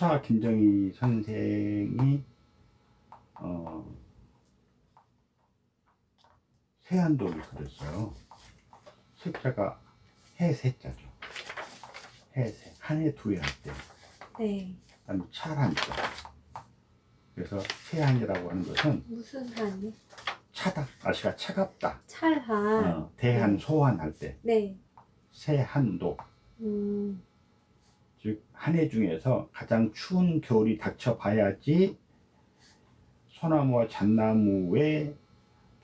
추사 김정희 선생이 세한도를 그렸어요. 세자가 해세자죠. 해세, 한 해 두 해 할 때. 네. 그다음에 찰한자. 그래서 세한이라고 하는 것은 무슨 한이? 차다, 날씨가 차갑다. 찰한. 대한, 네. 소환 할 때. 네. 세한도. 즉, 한 해 중에서 가장 추운 겨울이 닥쳐봐야지 소나무와 잣나무의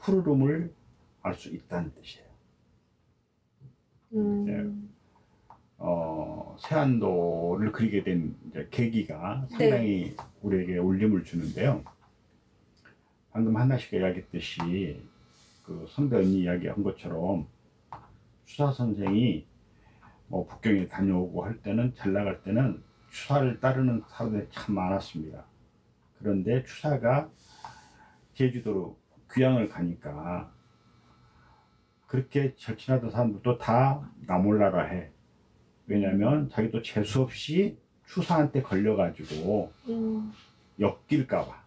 푸르름을 알 수 있다는 뜻이에요. 세안도를 그리게 된 이제 계기가 상당히 네. 우리에게 울림을 주는데요. 방금 한나씨가 이야기했듯이 그 선배 언니 이야기한 것처럼 추사 선생이 뭐 북경에 다녀오고 할 때는 잘 나갈 때는 추사를 따르는 사람들이 참 많았습니다. 그런데 추사가 제주도로 귀향을 가니까 그렇게 절친하던 사람들도 다 나 몰라라 해. 왜냐면 자기도 재수없이 추사한테 걸려가지고 엮일까봐.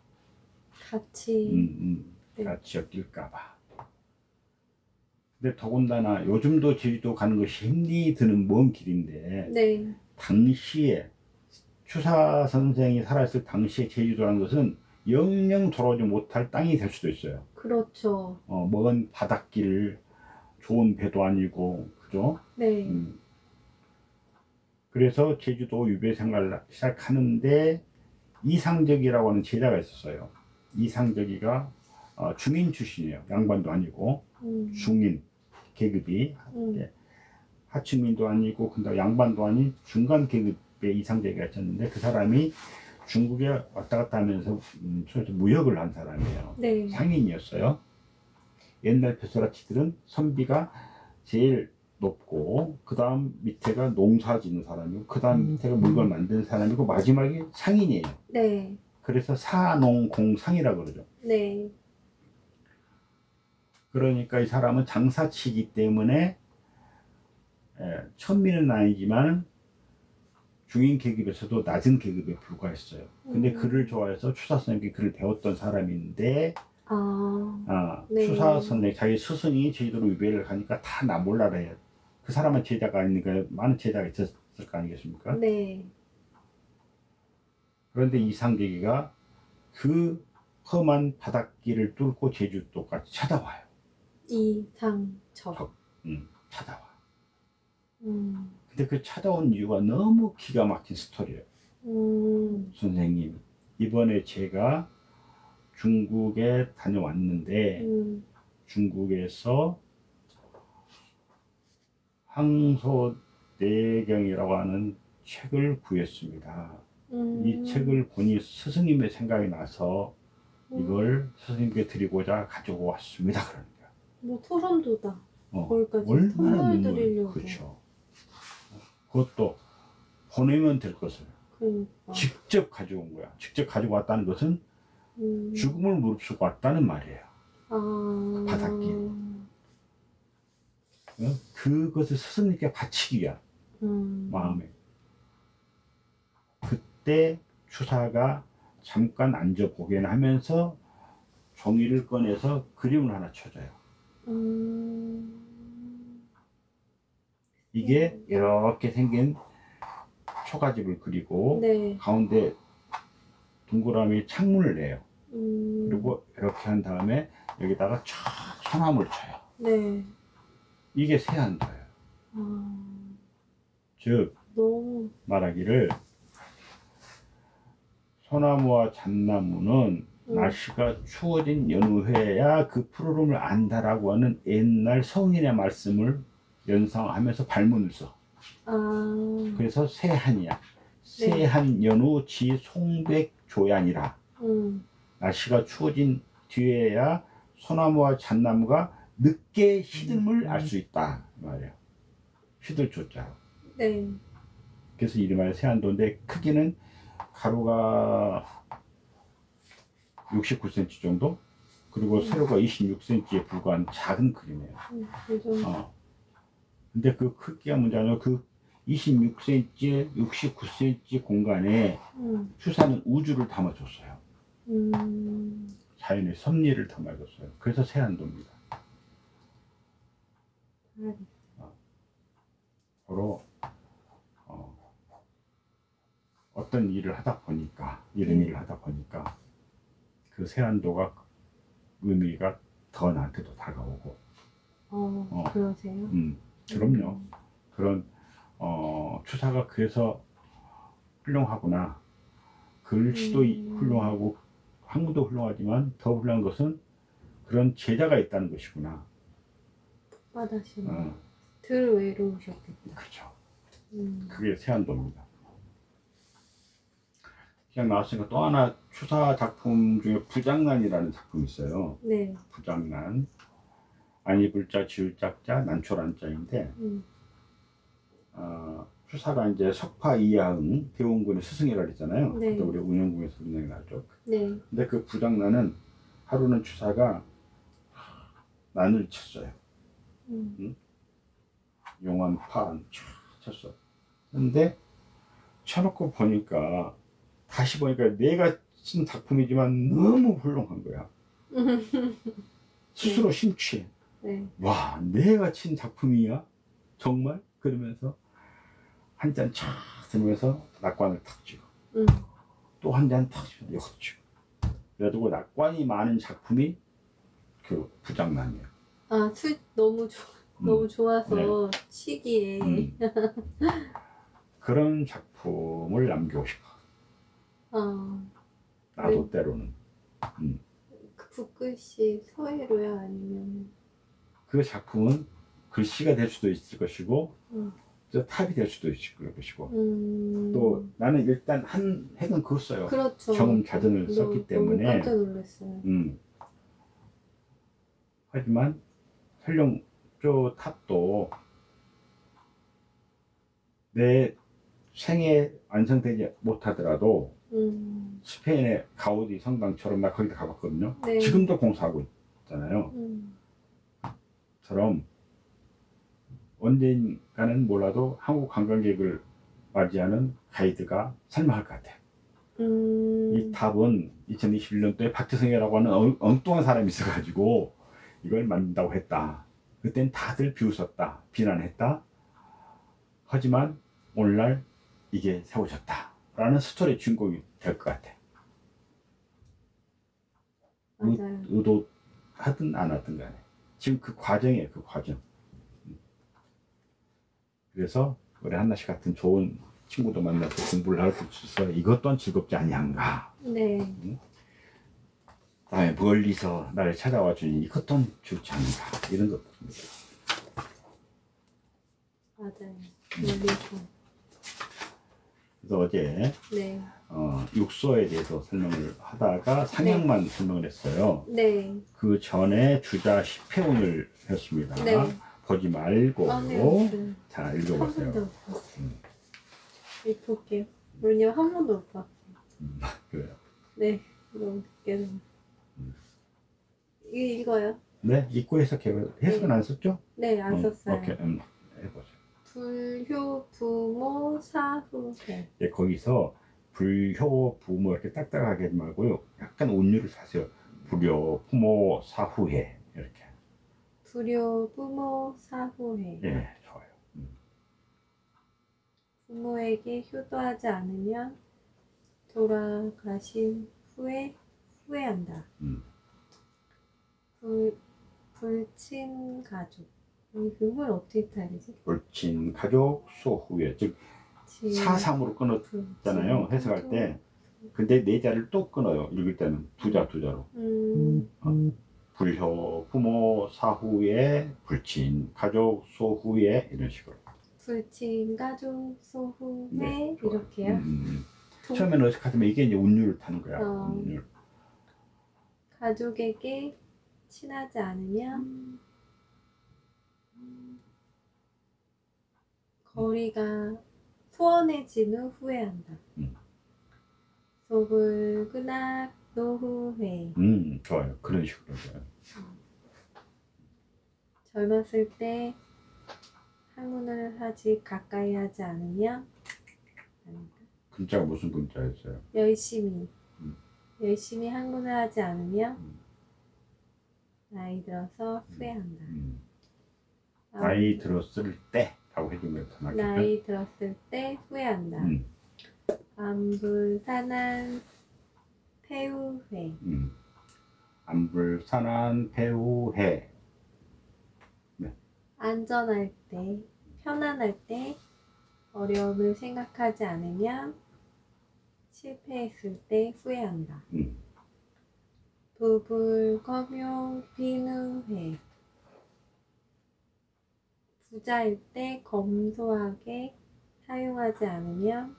같이. 네. 같이 엮일까봐. 근데 더군다나 요즘도 제주도 가는 것이 힘이 드는 먼 길인데 네. 당시에 추사 선생이 살아있을 당시에 제주도라는 것은 영영 돌아오지 못할 땅이 될 수도 있어요. 그렇죠. 먼 바닷길, 좋은 배도 아니고, 그죠? 네. 그래서 제주도 유배 생활을 시작하는데 이상적이라고 하는 제자가 있었어요. 이상적이가 중인 출신이에요. 양반도 아니고 중인 계급이 하층민도 아니고 근데 양반도 아닌 중간 계급의 이상적이가 있었는데 그 사람이 중국에 왔다 갔다 하면서 무역을 한 사람이에요. 네. 상인이었어요. 옛날 벼슬아치들은 선비가 제일 높고 그 다음 밑에가 농사 짓는 사람이고 그 다음 밑에가 물건 만드는 사람이고 마지막에 상인이에요. 네. 그래서 사농공상이라고 그러죠. 네. 그러니까 이 사람은 장사치기 때문에 천민은 아니지만 중인 계급에서도 낮은 계급에 불과했어요. 근데 글을 좋아해서 추사 선생님께 글을 배웠던 사람인데 네. 추사 선생 자기 스승이 제주도로 유배를 가니까 다 나 몰라라 해요. 그 사람은 제자가 아니니까 많은 제자가 있었을 거 아니겠습니까? 네. 그런데 이상계기가 그 험한 바닷길을 뚫고 제주도까지 찾아와요. 이상적. 찾아와. 근데 그 찾아온 이유가 너무 기가 막힌 스토리예요. 선생님, 이번에 제가 중국에 다녀왔는데 중국에서 황소내경이라고 하는 책을 구했습니다. 이 책을 보니 스승님의 생각이 나서 이걸 스승님께 드리고자 가지고 왔습니다. 그러니까. 뭐 소름 돋아. 거기까지 얼마나 선물 드리려고. 그렇죠. 그것도 보내면 될 것을 그러니까. 직접 가져온 거야. 직접 가지고 왔다는 것은 죽음을 무릅쓰고 왔다는 말이에요. 바닷길. 그것을 스승님께 바치기 위한 마음에. 그때 추사가 잠깐 앉아보게나 하면서 종이를 꺼내서 그림을 하나 쳐줘요. 이게 이렇게 생긴 초가집을 그리고 네. 가운데 동그라미 창문을 내요. 그리고 이렇게 한 다음에 여기다가 촥 소나무를 쳐요. 네. 이게 세한도예요. 즉 너무 말하기를 소나무와 잣나무는 날씨가 추워진 연후에야 그 푸르름을 안다라고 하는 옛날 성인의 말씀을 연상하면서 발문을 써. 그래서 세한이야. 세한 연후 지 송백조ян이라. 날씨가 추워진 뒤에야 소나무와 잣나무가 늦게 시듬을 알 수 있다 말이에요. 시들 조자. 네. 그래서 이름하여 세한도인데 크기는 가로가 69cm 정도, 그리고 세로가 26cm에 불과한 작은 그림이에요. 근데 그 크기가 문제 아니고 그 26cm, 69cm 공간에 추사는 우주를 담아줬어요. 자연의 섭리를 담아줬어요. 그래서 세안도입니다. 서로 어떤 일을 하다 보니까 이런 일을 하다 보니까 그 세안도가 의미가 더 나한테도 다가오고. 그러세요? 그럼요. 그런 추사가 그래서 훌륭하구나. 글씨도 훌륭하고 학문도 훌륭하지만 더 훌륭한 것은 그런 제자가 있다는 것이구나. 받으시네. 덜 외로우셨겠다. 그렇죠. 그게 세안도입니다. 그냥 나왔으니까 또 하나 추사 작품 중에 부장난이라는 작품이 있어요. 네. 부장난. 안이불자, 지을짝자, 난초란자인데 추사가 이제 석파 이하응 대원군의 스승이라 그랬잖아요. 네. 그때 우리 운영궁에서 그런 얘기 나왔죠. 네. 근데 그 부장난은 하루는 추사가 난을 쳤어요. 용암 파안 쳤어. 근데 쳐놓고 보니까 다시 보니까 내가 쓴 작품이지만 너무 훌륭한 거야. 스스로 심취해. 네. 와, 내가 친 작품이야? 정말? 그러면서 한 잔 촥 들면서 낙관을 탁 찍어. 또 한 잔 탁 찍어. 이것도 찍어. 그래가지고 낙관이 많은 작품이 그 부장난이에요. 술 너무 너무 좋아서 네. 치기에. 그런 작품을 남기고 싶어. 나도 네. 때로는. 그 붓글씨 서예로야 아니면? 그 작품은 글씨가 될 수도 있을 것이고 또 탑이 될 수도 있을 것이고 또 나는 일단 한 획은 그었어요. 그렇죠. 정음자전을 썼기 때문에. 너무 깜짝 놀랐어요. 하지만 설령 저 탑도 내 생에 완성되지 못하더라도 스페인의 가우디 성당처럼 나 거기다 가봤거든요. 네. 지금도 공사하고 있잖아요. 처럼 언젠가는 몰라도 한국 관광객을 맞이하는 가이드가 설명할 것 같아요. 이 탑은 2021년도에 박태성이라고 하는 엉뚱한 사람이 있어가지고 이걸 만든다고 했다. 그땐 다들 비웃었다, 비난했다. 하지만 오늘날 이게 세워졌다 라는 스토리의 주인공이 될 것 같아. 맞아요. 의도하든 안 하든 간에 지금 그 과정이에요. 그 과정. 그래서 우리 한나씨 같은 좋은 친구도 만나서 공부를 할 수 있어서 이것 또한 즐겁지 아니한가. 네. 그다음에 멀리서 나를 찾아와 주니 이것 또한 좋지 않은가. 이런 것들입니다. 맞아요. 멀리서. 그래서 어제 네. 육소에 대해서 설명을 하다가 상형만 설명을 했어요. 네. 그 전에 주자 10회운을 했습니다. 네. 보지 말고 네. 자 한 읽어보세요. 번도 못 봤어요. 읽을게요. 왜냐면 한 번도 못 봤어요. 그래요. 네. 너무 늦게. 이거 읽어요? 네, 읽고 해석해요. 해석은 안 썼죠? 네, 안 썼어요. 오케이, 해보세요. 불효, 부모, 사후해. 네, 거기서 불효, 부모 이렇게 딱딱하게 하지 말고요. 약간 운율을 사세요. 불효, 부모, 사후해 이렇게. 불효, 부모, 사후해. 예, 좋아요. 부모에게 효도하지 않으면 돌아가신 후에 후회한다. 불친 가족. 이 그걸 어떻게 타야 되지? 불친 가족 소후회, 즉 사삼으로 끊었잖아요. 해석할 때. 근데 네 자를 또 끊어요. 읽을 때는 두 자로. 불효, 부모, 사후에, 불친 가족 소후에 이런 식으로. 불친 가족 소후회 네, 이렇게요. 처음에는 어색하지만 이게 이제 운율을 타는 거야. 운율. 가족에게 친하지 않으면 거리가 소원해진 후 후회한다. 속을 끄나 노후회. 좋아요. 그런 식으로. 젊었을 때 한문을 하지 가까이 하지 않으면 아니다. 글자가 무슨 글자였어요? 열심히 음. 열심히 한문을 하지 않으면 음. 나이 들어서 후회한다. 나이 들었을 때 라고 해주면 더 낫겠죠? 나이 들었을 때 후회한다. 안불산한 폐우회. 안불산한 배우해. 안전할 때, 편안할 때, 어려움을 생각하지 않으면 실패했을 때 후회한다. 부불검용 비누회. 부자일 때 검소하게 사용하지 않으면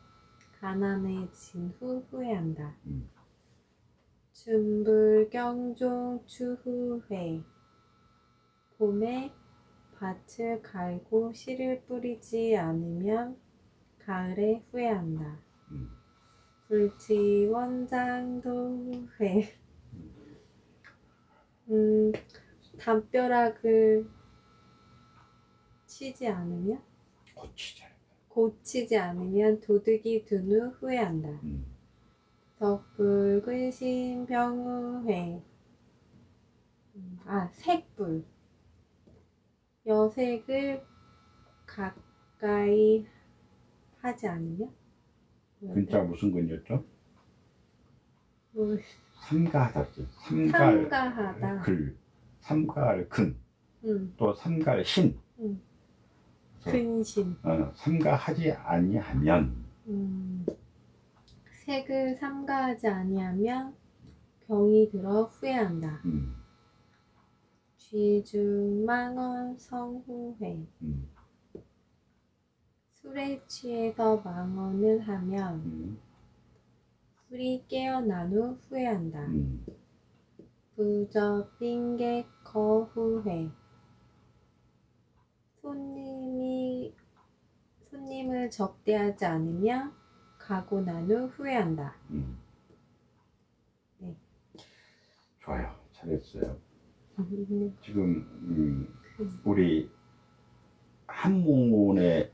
가난해진 후 후회한다. 준불경종 추후회. 봄에 밭을 갈고 씨를 뿌리지 않으면 가을에 후회한다. 불치원장도회. 담벼락을 치지 않으면 고치지 않으면 도둑이 든 후 후회한다. 덕불 근신병우회. 색불. 여색을 가까이 하지 않으면? 글자 무슨 근이었죠? 뭐, 삼가하다. 삼가하다. 글. 삼가할 근. 또 삼가할 신. 근신. 삼가하지 아니하면. 색을 삼가하지 아니하면 병이 들어 후회한다. 쥐중망언 성후회. 술에 취해서 망언을 하면 술이 깨어난 후 후회한다. 부적빈객 거후회. 손님을 접대하지 않으면 가고 난 후 후회한다. 네. 좋아요. 잘했어요. 지금 우리 한문의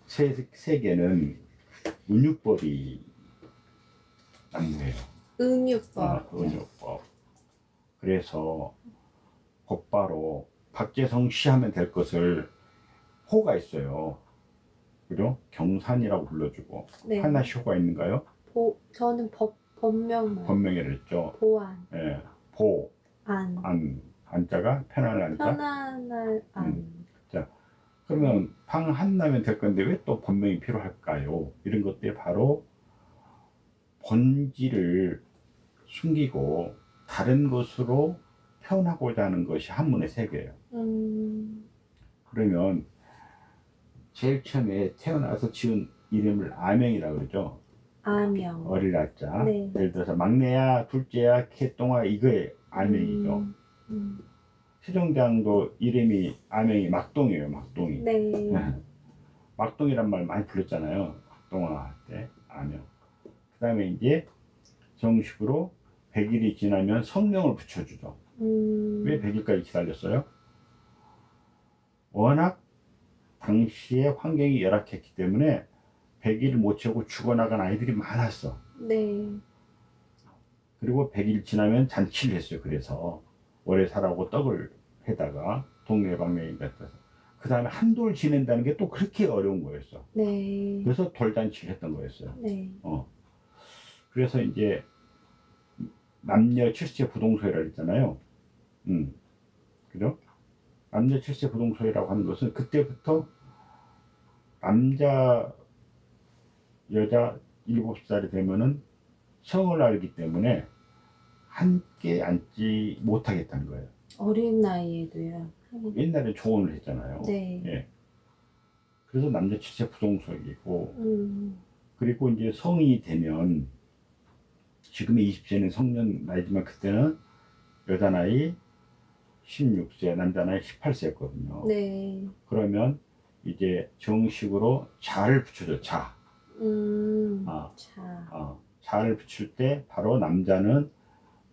세 개는 은유법이 난무해요. 은유법. 은유법. 그래서 곧바로 박재성 시 하면 될 것을 호가 있어요. 그죠? 경산이라고 불러주고. 네. 한나시 호가 있는가요? 저는 법명만. 법명이라 했죠. 보안. 예. 보. 안. 안자가 편안할 안자. 편안할 안. 자, 그러면 방 한나면 될 건데 왜 또 본명이 필요할까요? 이런 것들이 바로 본질을 숨기고 다른 것으로 표현하고자 하는 것이 한문의 세계예요. 그러면 제일 처음에 태어나서 지은 이름을 아명이라고 그러죠. 아명. 어릴 아자. 네. 예를 들어서 막내야, 둘째야, 개똥아 이거의 아명이죠. 세종대왕도 이름이 아명이 막동이에요. 막동이. 네. 막동이란 말 많이 불렀잖아요. 막동아 할 때 아명. 그 다음에 이제 정식으로 100일이 지나면 성명을 붙여주죠. 왜 100일까지 기다렸어요? 워낙 당시에 환경이 열악했기 때문에 100일을 못 채우고 죽어나간 아이들이 많았어. 네. 그리고 100일 지나면 잔치를 했어요. 그래서 오래 살라고 떡을 해다가 동네방네인 같아서 그 다음에 한돌 지낸다는 게 또 그렇게 어려운 거였어. 네. 그래서 돌잔치를 했던 거였어요. 네. 그래서 이제 남녀 7세 부동소회라 했잖아요. 그죠? 남녀 7세 부동소회라고 하는 것은 그때부터 남자 여자 7살이 되면은 성을 알기 때문에 함께 앉지 못하겠다는 거예요. 어린 나이에도요. 옛날에 조언을 했잖아요. 네. 예. 그래서 남녀 7세 부동소이고 그리고 이제 성인이 되면 지금의 20세는 성년 나이지만 그때는 여자 나이 16세, 남자 나이 18세였거든요. 네. 그러면 이제 정식으로 자를 붙여줘. 자. 자. 자를 붙일 때 바로 남자는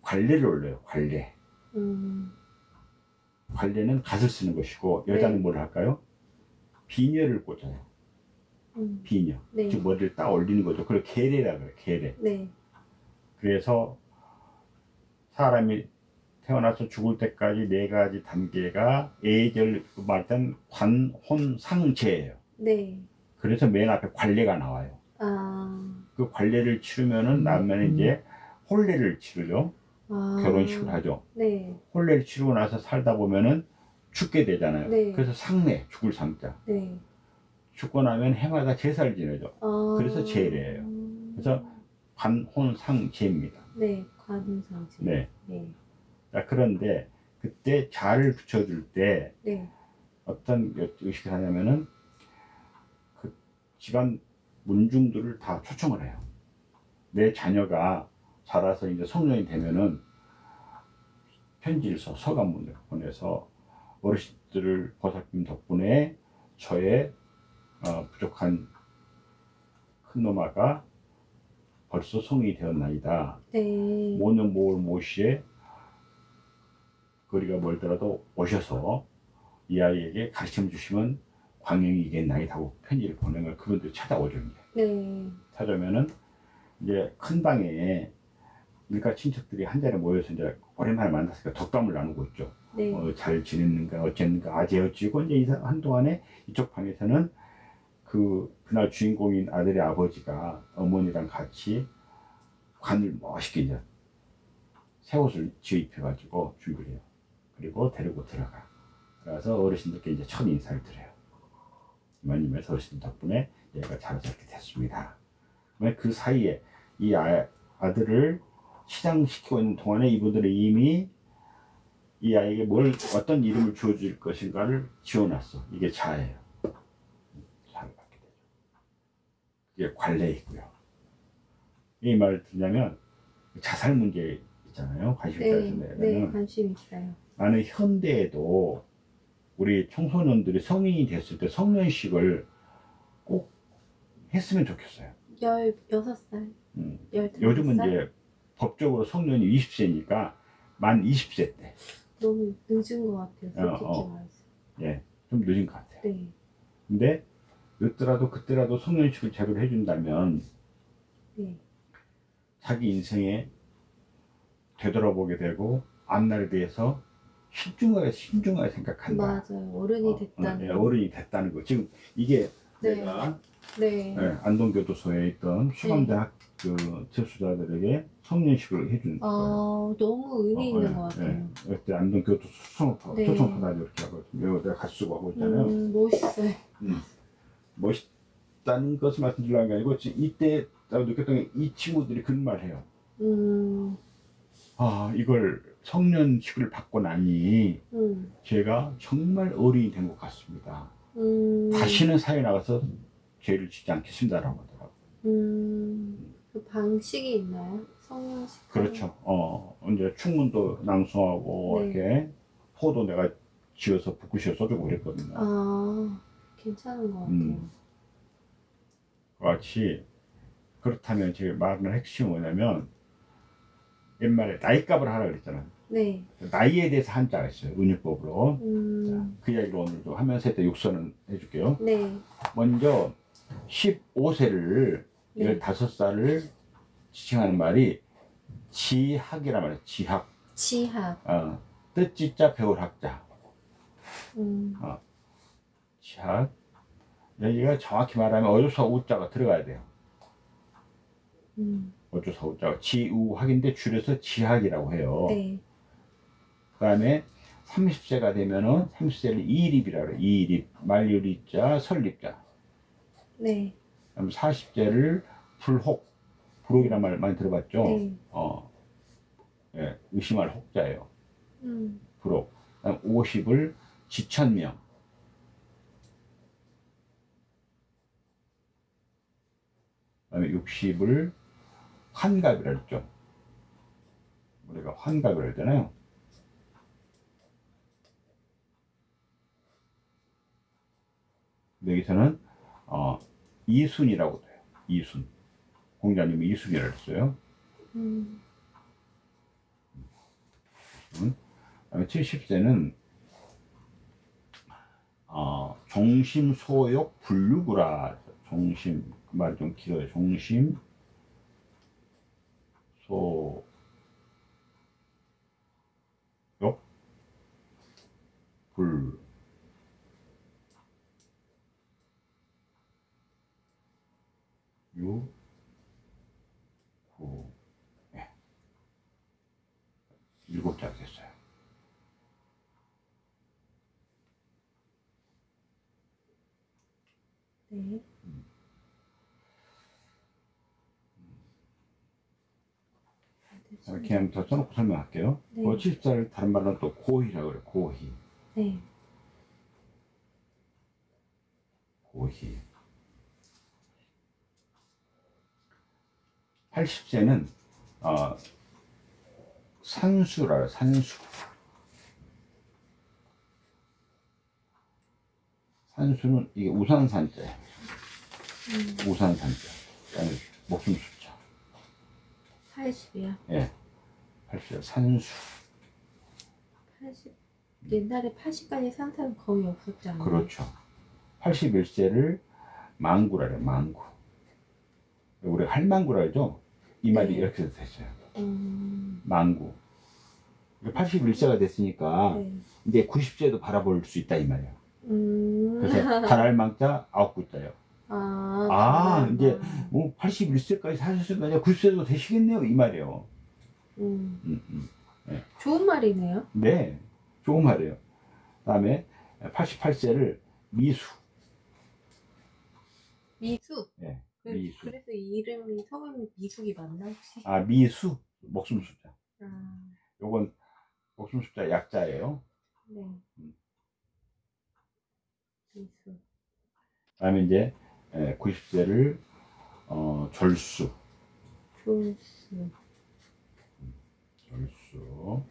관례를 올려요. 관례. 관례는 갓을 쓰는 것이고 여자는 네. 뭘 할까요? 비녀를 꽂아요. 비녀. 네. 즉 머리를 딱 올리는 거죠. 그걸 계례라 그래요. 계례. 네. 그래서 사람이 태어나서 죽을 때까지 네 가지 단계가 예절 말단 관혼상제예요. 네. 그래서 맨 앞에 관례가 나와요. 아. 그 관례를 치르면은 나면 이제 혼례를 치르죠. 아. 결혼식을 하죠. 네. 혼례를 치르고 나서 살다 보면은 죽게 되잖아요. 네. 그래서 상례, 죽을 상자. 네. 죽고 나면 해마다 제사를 지내죠. 아. 그래서 제례예요. 그래서 관혼상제입니다. 네. 관혼상제. 네. 네. 자, 그런데 그때 자를 붙여줄 때 네. 어떤 의식을 하냐면은 그 집안 문중들을 다 초청을 해요. 내 자녀가 자라서 이제 성년이 되면은 편지를 써 서간문을 보내서 어르신들을 보살핌 덕분에 저의 부족한 큰 놈아가 벌써 성인이 되었나이다. 네. 모는 모을 모시에 거리가 멀더라도 오셔서 이 아이에게 가르쳐 주시면 광영이겠나이다 하고 편지를 보내는 걸 그분들이 찾아오죠. 이제. 네. 찾아오면은 이제 큰 방에 일가 친척들이 한 자리에 모여서 이제 오랜만에 만났으니까 덕담을 나누고 있죠. 네. 잘 지냈는가 어쨌는가 아재 어찌고 이제 한동안에 이쪽 방에서는 그날 주인공인 아들의 아버지가 어머니랑 같이 관을 멋있게 이제 새 옷을 지입해 가지고 준비를 해요. 그리고 데리고 들어가. 그래서 어르신들께 이제 첫 인사를 드려요. 이만님에서 어르신 덕분에 얘가 자라서 이렇게 됐습니다. 그 사이에 이 아들을 시장시키고 있는 동안에 이분들은 이미 이 아이에게 어떤 이름을 지어줄 것인가를 지어놨어. 이게 자예요. 자를 받게 되죠. 그게 관례이고요. 이 말을 듣냐면 자살 문제 있잖아요. 관심이 네. 있다는 네. 관심 있어요. 나는 현대에도 우리 청소년들이 성인이 됐을 때 성년식을 꼭 했으면 좋겠어요. 16살. 15살. 요즘은 이제 법적으로 성년이 20세니까 만 20세 때. 너무 늦은 것 같아요. 솔직히 말해서. 예, 좀 늦은 것 같아요. 네. 근데 늦더라도 그때라도 성년식을 제대로 해준다면 네. 자기 인생에 되돌아보게 되고 앞날에 대해서 신중하게 생각한다. 맞아요. 어른이 됐다는. 어른이 됐다는 거. 지금 이게 네. 내가 네. 안동교도소에 있던 수감된 그 재수자들에게 성년식을 해준 거예요. 너무 의미 있는 것 같아요. 그때 안동교도소 네. 초청서다지 이렇게 하거든요. 이거 내가 같이 쓰고 하고 있잖아요. 멋있어요. 멋있다는 것을 말씀드리려는 게 아니고 이때 나도 느꼈던 게 이 친구들이 그런 말 해요. 이걸 성년식을 받고 나니 제가 정말 어린이 된 것 같습니다. 다시는 사회에 나가서 죄를 짓지 않겠습니다라고 하더라고요. 그 방식이 있나요? 성년식? 그렇죠. 이제 충문도 낭송하고 네. 이렇게 포도 내가 지어서 붓글씨에 써주고 그랬거든요. 괜찮은 것 같아요. 같이 그렇다면 제 말하는 핵심이 뭐냐면 옛말에 나이값을 하라 그랬잖아요. 네. 나이에 대해서 한자가 있어요. 은유법으로. 자, 그 이야기를 오늘도 하면서 일단 육선을 해줄게요. 네. 먼저 15세를 네. 15살을 지칭하는 말이 지학이란 말이에요. 지학. 지학. 뜻지자 배울 학자. 지학. 여기가 정확히 말하면 어조사 우자가 들어가야 돼요. 어조사 우자가 지우학인데 줄여서 지학이라고 해요. 네. 그 다음에 30세가 되면은 30세를 이립이라고 해요. 이립. 말유리자, 설립자. 네. 그럼 40세를 불혹. 불혹이란 말 많이 들어봤죠? 네. 예, 의심할 혹자예요. 불혹. 그다음 50을 지천명. 그다음에 60을 환갑이라 했죠. 우리가 환갑이라 했잖아요. 여기서는 이순이라고 돼요. 이순. 공자님이 이순이라고 했어요. 그다음에 70세는 종심 소욕 불류구라. 종심, 그 말이 좀 길어요. 종심 소욕 불 유, 구, 예. 7자 됐어요. 네. 그냥 더 써놓고 설명할게요. 네. 70자를 다른 말로 또 고희라고 그래요. 고희. 네. 고희. 80세는 산수라요. 산수. 산수는 이게 우산산자예요. 우산산자. 그다음에 목숨 숫자. 80이요. 예. 80세 산수. 80. 옛날에 80까지 산 사람 거의 없었잖아요. 그렇죠. 81세를 망구라 그래요. 망구. 우리 할망구라 그러죠. 이 말이 네. 이렇게 됐어요. 음. 망구. 81세가 됐으니까 네. 이제 90세도 바라볼 수 있다 이 말이야. 그래서 달알망자 9글자예요. 이제 81세까지 사셨으니까 이제 90세도 되시겠네요 이 말이에요. 네. 좋은 말이네요. 네, 좋은 말이에요. 다음에 88세를 미수. 미숙. 네, 미수. 그래서 이름이 성함이 미숙이 맞나 혹시? 미수 목숨 숫자. 아, 요건 목숨 숫자 약자예요. 네. 미숙. 다음에 이제 90세를 졸수. 졸수. 졸수.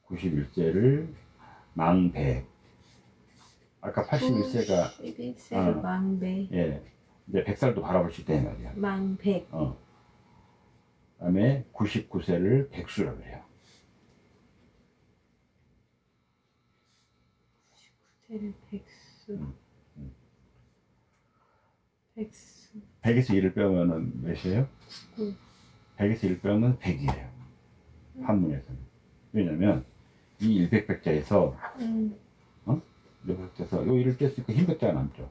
91세를 망백. 아까 81세가 91세를 망백. 예, 이제 100살도 바라볼 수 있다 이 말이야. 망백. 그다음에 99세를 백수라 그래요. 99세를 백수. 백수. 100에서 1을 빼면은 몇이에요? 9. 100에서 1을 빼면 100이에요. 한문에서는. 왜냐면 이 일백백자에서 일백백자에서 요 1을 뺐으니까 흰백자가 남죠.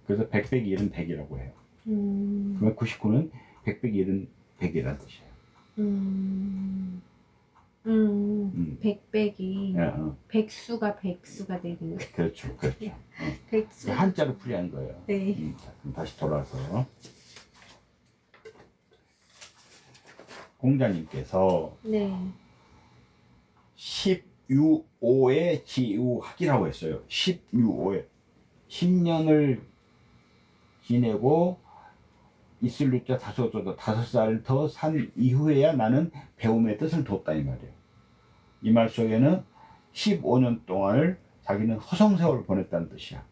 그래서 100 빼기 1은 100이라고 해요. 그러면 99는 100 빼기 1은 100이라는 뜻이에요. 백백이 예, 백수가 백수가 되는 거예요. 그렇죠, 그렇죠. 백수. 한자로 풀이한 거예요. 네. 자, 그럼 다시 돌아서 공자님께서 네. 10유오의 지우학이라고 했어요. 10유오에 10년을 지내고 있을 유자 5살 더 산 이후에야 나는 배움의 뜻을 뒀다 이 말이에요. 이 말 속에는 15년 동안을 자기는 허송세월을 보냈다는 뜻이야.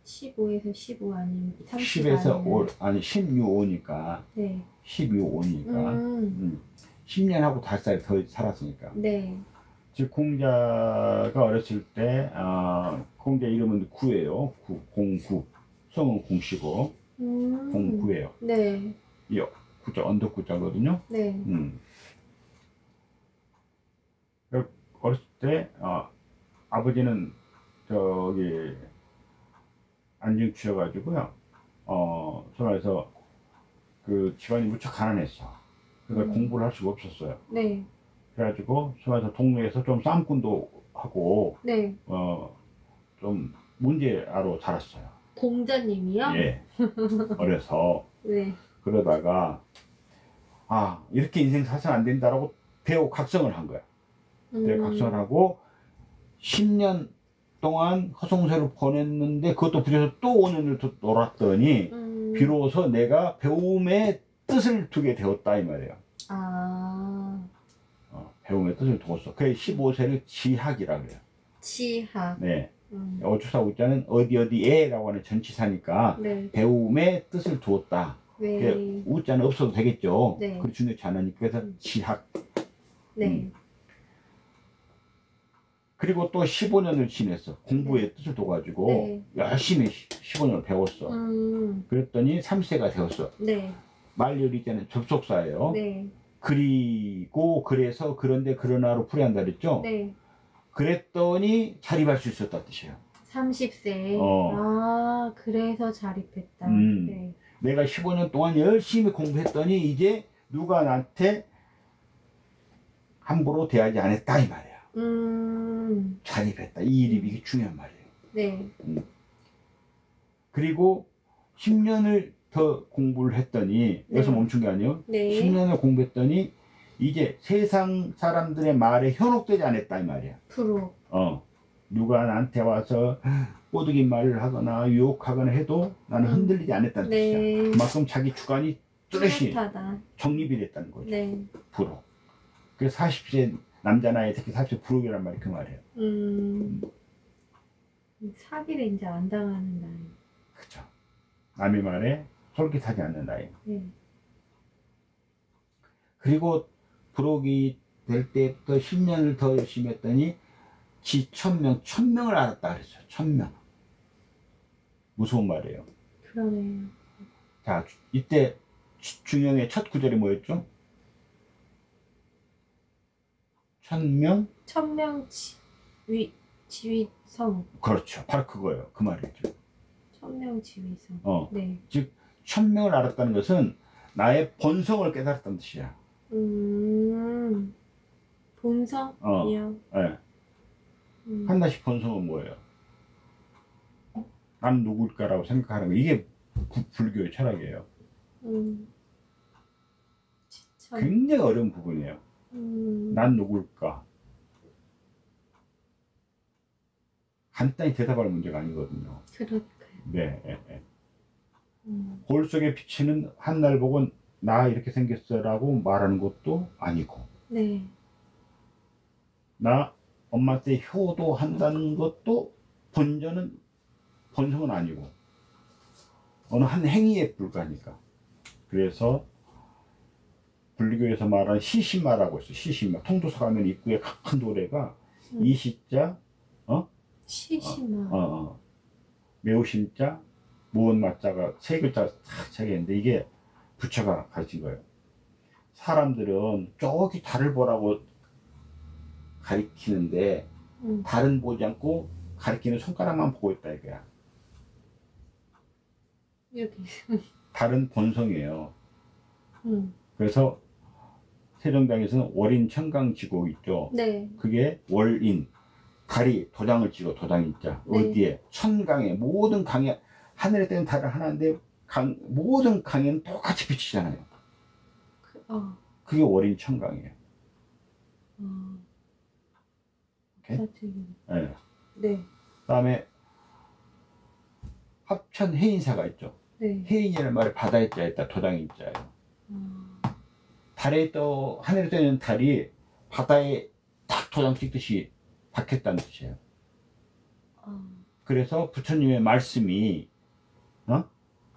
15에서 15 아니면 30 10에서 아니면 5, 아니 16오니까 네. 12오니까 10년하고 5살 더 살았으니까. 네. 즉 공자가 어렸을 때 공자 이름은 구예요. 공구. 성은 공씨고 공구예요. 네. 이 구자 언덕구자거든요. 네. 어렸을 때 아버지는 저기 안중 치여가지고요. 전화해서 그 집안이 무척 가난했어. 그러니까 공부를 할 수가 없었어요. 네. 그래가지고 전화해서 동네에서 좀 쌈꾼도 하고 네. 좀 문제아로 자랐어요. 공자님이요? 예. 어려서 네. 그러다가 이렇게 인생 살아서는 안 된다라고 배우 각성을 한 거야. 배우 각성을 하고 10년 동안 허송세를 보냈는데 그것도 부려서 또 5년을 더 놀았더니 비로소 내가 배움의 뜻을 두게 되었다 이 말이에요. 배움의 뜻을 두었어. 그게 15세를 지학이라 그래요. 지학. 네. 어주사 우자는 어디 라고 하는 전치사니까 네. 배움의 뜻을 두었다. 네. 우자는 없어도 되겠죠. 네. 그걸 중요치 않으니까 그래서 지학. 네. 그리고 또 15년을 지냈어. 공부에 뜻을 둬가지고 네. 열심히 15년을 배웠어. 그랬더니 3세가 되었어. 네. 말년이 때는 접속사예요. 네. 그리고 그래서 그런데 그러나로 풀이한다 그랬죠. 네. 그랬더니 자립할 수 있었다 뜻이에요. 30세. 어. 아, 그래서 자립했다. 네. 내가 15년 동안 열심히 공부했더니 이제 누가 나한테 함부로 대하지 않았다 이 말이야. 자립했다. 이 일이 이게 중요한 말이에요. 네. 그리고 10년을 더 공부를 했더니 여기서 네. 멈춘 게 아니에요. 네. 10년을 공부했더니 이제 세상 사람들의 말에 현혹되지 않았다 이 말이야. 프로. 누가 나한테 와서 꼬드긴 말을 하거나 유혹하거나 해도 나는 흔들리지 않았다는 네. 뜻이야. 그만큼 자기 주관이 뚜렷이 뚜렷하다. 정립이 됐다는 거죠. 네. 불호. 그래서 40세 남자 나이 특히 40세 불호기란 말이 그 말이에요. 사기를 이제 안 당하는 나이. 그렇죠. 남의 말에 솔깃하지 않는 나이. 네. 그리고 불호기 될 때부터 10년을 더 열심히 했더니 지 1000명을 알았다 그랬어요. 1000명. 무서운 말이에요. 그러네요. 자, 이때 중영의 첫 구절이 뭐였죠? 1000명? 천명 지위성. 그렇죠. 바로 그거예요. 그 말이죠. 천명 지위성. 네. 즉 1000명을 알았다는 것은 나의 본성을 깨달았다는 뜻이야. 본성이요? 네. 한나씩 본성은 뭐예요? 난 누굴까라고 생각하는 거. 이게 불교의 철학이에요. 굉장히 어려운 부분이에요. 난 누굴까? 간단히 대답할 문제가 아니거든요. 그럴까요? 네. 거울 속에 비치는 한날 보고 나 이렇게 생겼어라고 말하는 것도 아니고, 네. 나 엄마한테 효도한다는 것도 본성은 아니고 어느 한 행위에 불과하니까. 그래서 불교에서 말하는 시신마라고 있어. 시신마. 통도사 가면 입구에 큰 도래가 이시자, 시신마. 매우심자, 무언마자가 세 글자가 탁 차이있는데 이게 부처가 가르친 거예요. 사람들은 저기 달을 보라고 가리키는데 달은 보지 않고 가리키는 손가락만 보고 있다 이거야. 여기. 달은 본성이에요. 그래서 세종당에서는 월인 청강지고 있죠. 네. 그게 월인, 달이 도장을 찍어 도장인자. 네. 어디에? 천강에 모든 강에 하늘에 뜨는 달은 하나인데 모든 강에는 똑같이 비치잖아요. 그게 월인 청강이에요. 네. 네. 그다음에 합천 해인사가 있죠. 네. 해인이라는 말이 바다에 자있다 도장인 자예요. 달에 떠 하늘에 떠있는 달이 바다에 딱 도장 찍듯이 박혔다는 뜻이에요. 그래서 부처님의 말씀이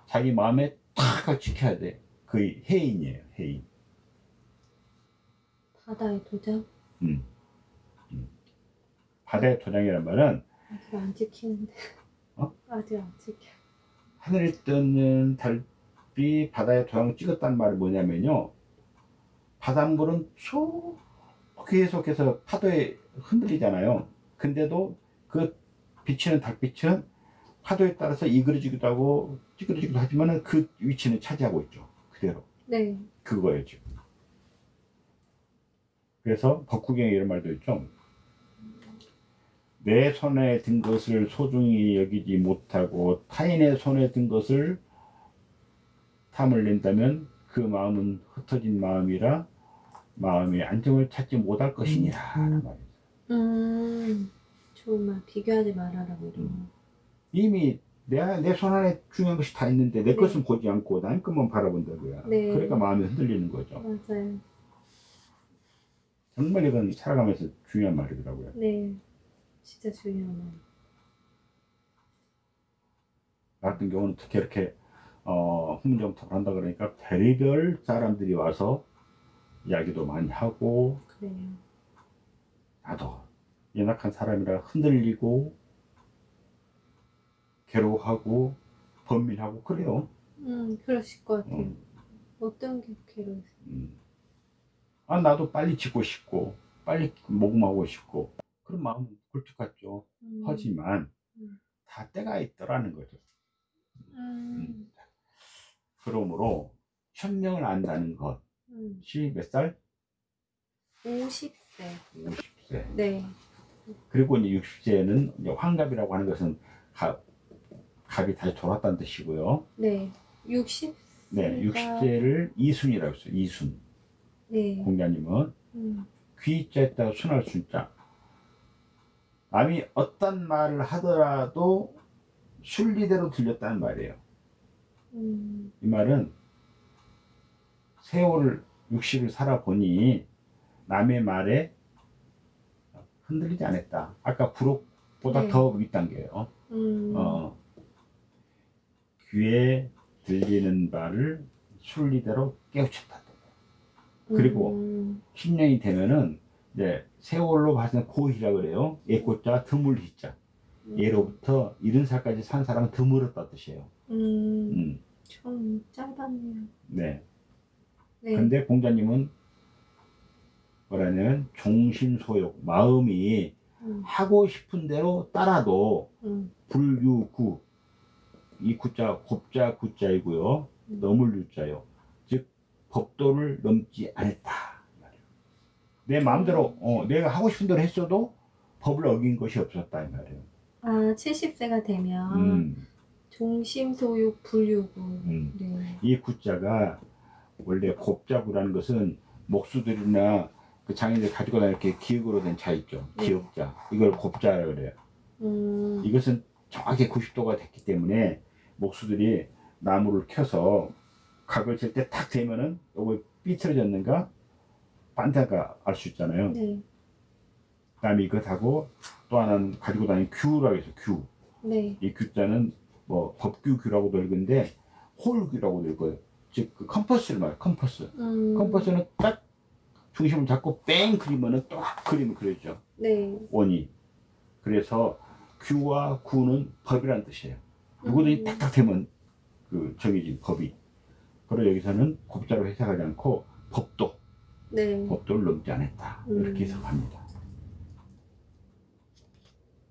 자기 마음에 탁 지켜야 돼. 그 해인이에요. 해인. 바다의 도장? 바다의 도장이란 말은 아직 안 찍히는데. 아직 안 찍혀. 하늘에 뜨는 달이 바다에 도장을 찍었다는 말이 뭐냐면요. 바닷물은 계속해서 파도에 흔들리잖아요. 근데도 그 비치는 달빛은 파도에 따라서 이그러지기도 하고 찌그러지기도 하지만 그 위치는 차지하고 있죠. 그대로. 네. 그거예요 지금. 그래서 법국경에 이런 말도 있죠. 내 손에 든 것을 소중히 여기지 못하고 타인의 손에 든 것을 탐을 낸다면 그 마음은 흩어진 마음이라 마음의 안정을 찾지 못할 것이니라 라는 말이죠. 좋은 말. 비교하지 말아라고 이런. 이미 내 손 안에 중요한 것이 다 있는데 내 것은 보지 않고 남의 것만 바라본다고요. 네. 그러니까 마음이 흔들리는 거죠. 맞아요. 정말 이건 살아가면서 중요한 말이더라고요. 네. 진짜 중요한 말. 나 같은 경우는 특히 이렇게 훈문정탑을 한다 그러니까 별의별 사람들이 와서 이야기도 많이 하고 그래요. 나도 연약한 사람이라 흔들리고 괴로워하고 번민하고 그래요. 그러실 것 같아요. 음, 어떤 게 괴로우세요? 아, 나도 빨리 짓고 싶고 빨리 모금하고 싶고 그런 마음은 굴뚝 같죠. 음, 하지만 음, 다 때가 있더라는 거죠. 음. 음, 그러므로 천명을 안다는 음. 것이 몇 살? 50세. 50세. 네, 그리고 이제 60세는 이제 환갑이라고 하는 것은 갑이 다시 돌았다는 뜻이고요. 네. 60세가, 네, 60세를 이순이라고 했어요. 이순. 네, 공자님은 음, 귀자에다가 순할 순자. 남이 어떤 말을 하더라도 순리대로 들렸다는 말이에요. 이 말은 세월을 60을 살아보니 남의 말에 흔들리지 않았다. 아까 부록보다 네. 더 윗단계예요. 음, 귀에 들리는 바를 순리대로 깨우쳤다. 그리고 음, 10년이 되면은 이제 세월로 봐서는 고희라 그래요. 예고자 드물희자. 예로부터 70살까지 산 사람은 드물었다 뜻이에요. 음, 좀 짧았네요. 네. 네, 근데 공자님은 뭐라냐면 종심소욕, 마음이 음, 하고 싶은 대로 따라도 음, 불유구, 이 구자 곱자 구자이고요. 넘을 유자요. 즉 법도를 넘지 않았다. 내 마음대로 내가 하고 싶은 대로 했어도 법을 어긴 것이 없었다 이 말이에요. 아, 70세가 되면 음, 종심소욕 불유구. 음. 네. 이 구자가 원래 곱자구라는 것은 목수들이나 그 장인들 가지고 다닐 이렇게 기역으로 된 자 있죠. 네. 기역자. 이걸 곱자라고 그래요. 이것은 정확히 90도가 됐기 때문에 목수들이 나무를 켜서 각을 칠 때 탁 대면은 요거 삐뚤어졌는가 반대가 알 수 있잖아요. 네. 그다음에 이것하고 또 하나는 가지고 다니는 규라고 해서 규. 네. 이 규자는 뭐 법규규라고도 읽는데 홀규라고도 읽어요. 즉 그 컴퍼스를 말해요. 컴퍼스. 컴퍼스는 딱 중심을 잡고 뺑 그리면은 또 그림을 그려죠. 네. 원이. 그래서 규와 구는 법이라는 뜻이에요. 누구든지 탁탁 대면 그 정해진 법이. 그리고 여기서는 곱자로 해석하지 않고 법도. 네. 법도를 넘지 않았다. 이렇게 해석합니다.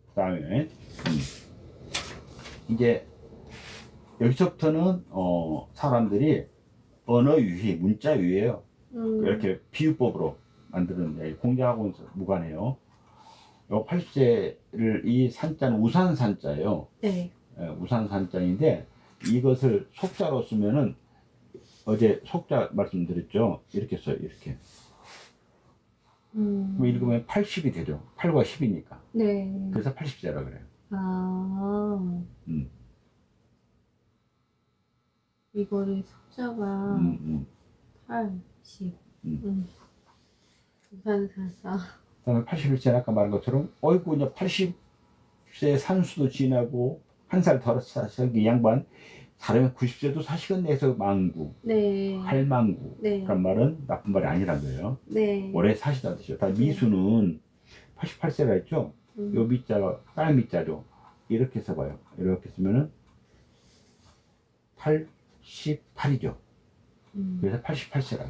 그 다음에 이제 여기서부터는 사람들이 언어 유희, 문자 유희예요. 이렇게 비유법으로 만드는 공자하고는 무관해요. 요 80세를 이 산자는 우산산자예요. 네. 우산산자인데 이것을 속자로 쓰면은 어제 속자 말씀드렸죠. 이렇게 써요. 이렇게. 그럼 읽으면 80이 되죠. 8과 10이니까. 네. 그래서 80세라 그래요. 아, 이거를 숫자가 80. 우산사사. 그다음에 81세 아까 말한 것처럼 어이구 이제 80세 산수도 지나고 한 살 더 사신 이 양반 사람이 90세도 사시겠네 해서 망구, 네. 할망구 네. 그런 말은 나쁜 말이 아니란 거예요. 네. 오래 사시다는 뜻이죠. 다 미수는 88세라 했죠. 요 미자가 딸 미자죠. 이렇게 써봐요. 이렇게 쓰면은 88이죠. 그래서 88세라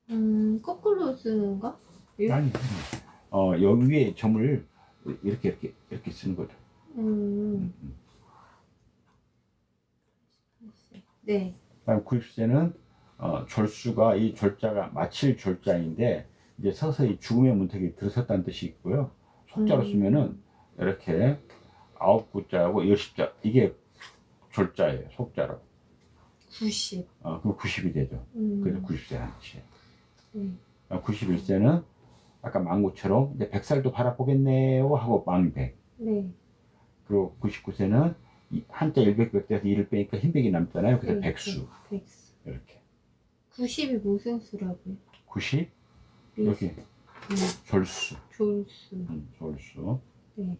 그래요. 거꾸로 쓰는 거? 아니, 여기 위에 점을 이렇게 쓰는 거죠. 네. 그다음 90세는 졸수가 이 졸자가 마칠 졸자인데 이제 서서히 죽음의 문턱에 들어섰다는 뜻이 있고요. 속자로 쓰면은 이렇게 9구자하고 10자 이게 졸자예요. 속자로. 90. 그럼 90이 되죠. 그래서 90세라는 뜻이에요. 91세는 아까 망구처럼 이제 100살도 바라보겠네요 하고 망백. 네. 그리고 99세는 한자 100백에서 1을 빼니까 흰백이 남잖아요. 그래서 네, 백수. 백수. 이렇게. 90이 무슨 수라고요? 90 여기 졸수. 졸수. 졸수. 네.